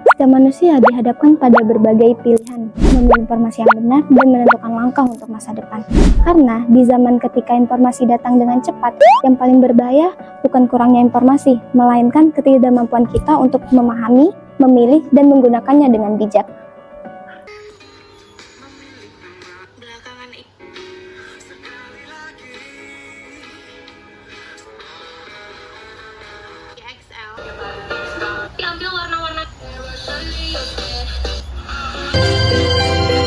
Setiap manusia dihadapkan pada berbagai pilihan, memilih informasi yang benar dan menentukan langkah untuk masa depan. Karena di zaman ketika informasi datang dengan cepat, yang paling berbahaya bukan kurangnya informasi, melainkan ketidakmampuan kita untuk memahami, memilih, dan menggunakannya dengan bijak. Diambil warna-warna.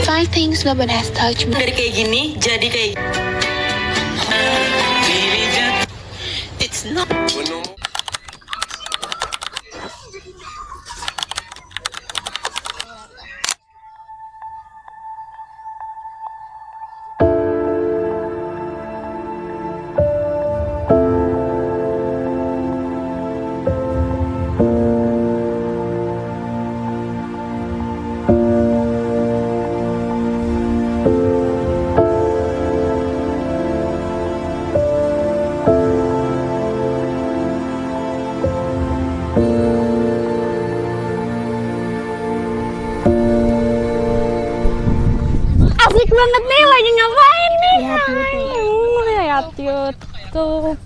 Five things nobody has touched me. Dari kayak gini jadi kayak it's not. Asik banget nih, lagi ngapain nih? Lihat YouTube.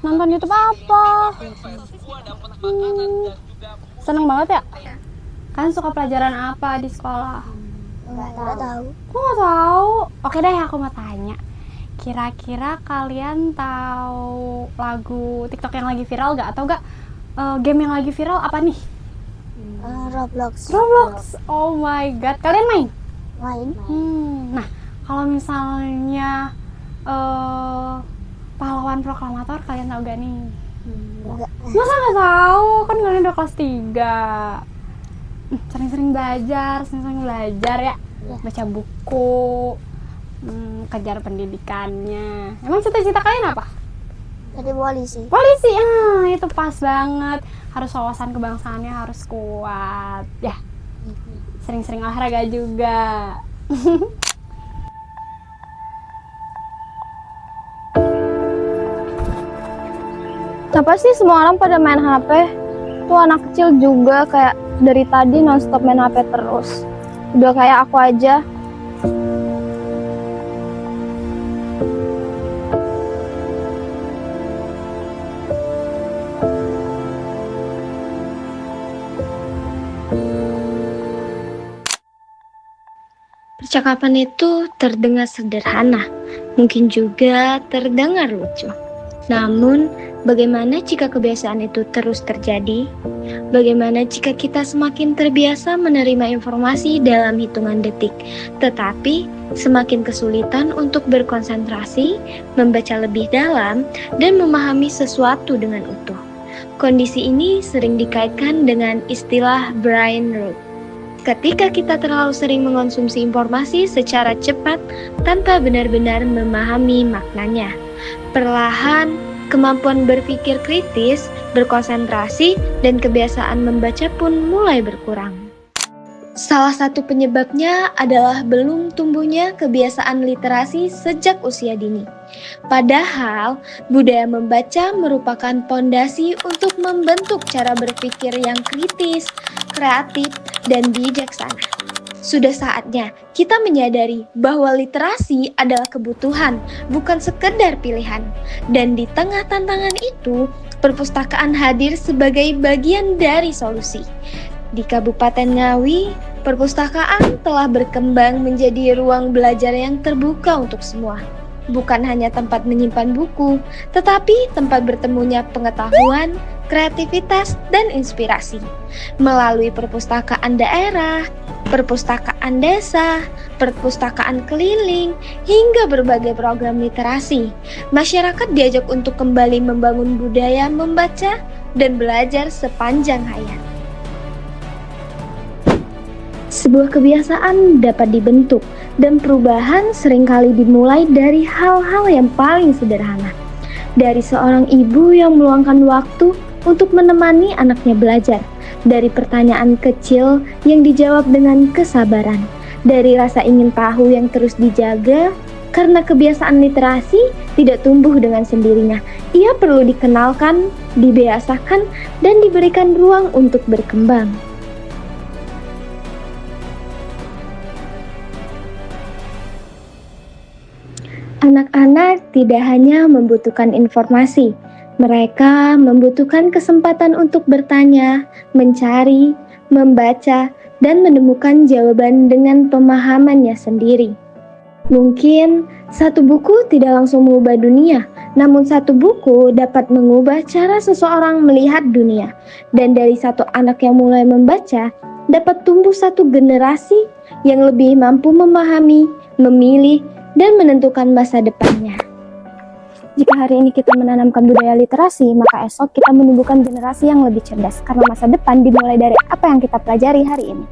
Nonton YouTube apa? Seneng banget ya? Kalian suka pelajaran apa di sekolah? Nggak tahu. Aku nggak tahu. Oke deh, aku mau tanya. Kira-kira kalian tahu lagu TikTok yang lagi viral gak? Atau gak game yang lagi viral apa nih? Roblox. Roblox. Oh my god, kalian main? Main. Nah, kalau misalnya pahlawan proklamator kalian tahu gak nih? Enggak. Masa nggak tahu? Kan kalian udah kelas 3. Sering-sering belajar ya. Baca buku, kejar pendidikannya. Emang cita-cita kalian apa? Jadi polisi. Polisi, itu pas banget. Harus wawasan kebangsaannya harus kuat. Ya, sering-sering olahraga juga. Kenapa sih semua orang pada main HP? Tuh anak kecil juga kayak dari tadi nonstop main HP terus. Udah kayak aku aja. Percakapan itu terdengar sederhana, mungkin juga terdengar lucu. Namun, bagaimana jika kebiasaan itu terus terjadi? Bagaimana jika kita semakin terbiasa menerima informasi dalam hitungan detik, tetapi semakin kesulitan untuk berkonsentrasi, membaca lebih dalam, dan memahami sesuatu dengan utuh? Kondisi ini sering dikaitkan dengan istilah brain rot. Ketika kita terlalu sering mengonsumsi informasi secara cepat tanpa benar-benar memahami maknanya, perlahan kemampuan berpikir kritis, berkonsentrasi, dan kebiasaan membaca pun mulai berkurang. Salah satu penyebabnya adalah belum tumbuhnya kebiasaan literasi sejak usia dini. Padahal, budaya membaca merupakan pondasi untuk membentuk cara berpikir yang kritis, kreatif, dan bijaksana. Sudah saatnya kita menyadari bahwa literasi adalah kebutuhan, bukan sekedar pilihan. Dan di tengah tantangan itu, perpustakaan hadir sebagai bagian dari solusi. Di Kabupaten Ngawi, perpustakaan telah berkembang menjadi ruang belajar yang terbuka untuk semua. Bukan hanya tempat menyimpan buku, tetapi tempat bertemunya pengetahuan, kreativitas, dan inspirasi. Melalui perpustakaan daerah, perpustakaan desa, perpustakaan keliling, hingga berbagai program literasi, masyarakat diajak untuk kembali membangun budaya membaca dan belajar sepanjang hayat. Sebuah kebiasaan dapat dibentuk, dan perubahan seringkali dimulai dari hal-hal yang paling sederhana. Dari seorang ibu yang meluangkan waktu untuk menemani anaknya belajar, dari pertanyaan kecil yang dijawab dengan kesabaran, dari rasa ingin tahu yang terus dijaga, Karena kebiasaan literasi tidak tumbuh dengan sendirinya. Ia perlu dikenalkan, dibiasakan, dan diberikan ruang untuk berkembang. Anak-anak tidak hanya membutuhkan informasi, mereka membutuhkan kesempatan untuk bertanya, mencari, membaca, dan menemukan jawaban dengan pemahamannya sendiri. Mungkin satu buku tidak langsung mengubah dunia, namun satu buku dapat mengubah cara seseorang melihat dunia. Dan dari satu anak yang mulai membaca, dapat tumbuh satu generasi yang lebih mampu memahami, memilih, dan menentukan masa depannya. Jika hari ini kita menanamkan budaya literasi, maka esok kita menumbuhkan generasi yang lebih cerdas, karena masa depan dimulai dari apa yang kita pelajari hari ini.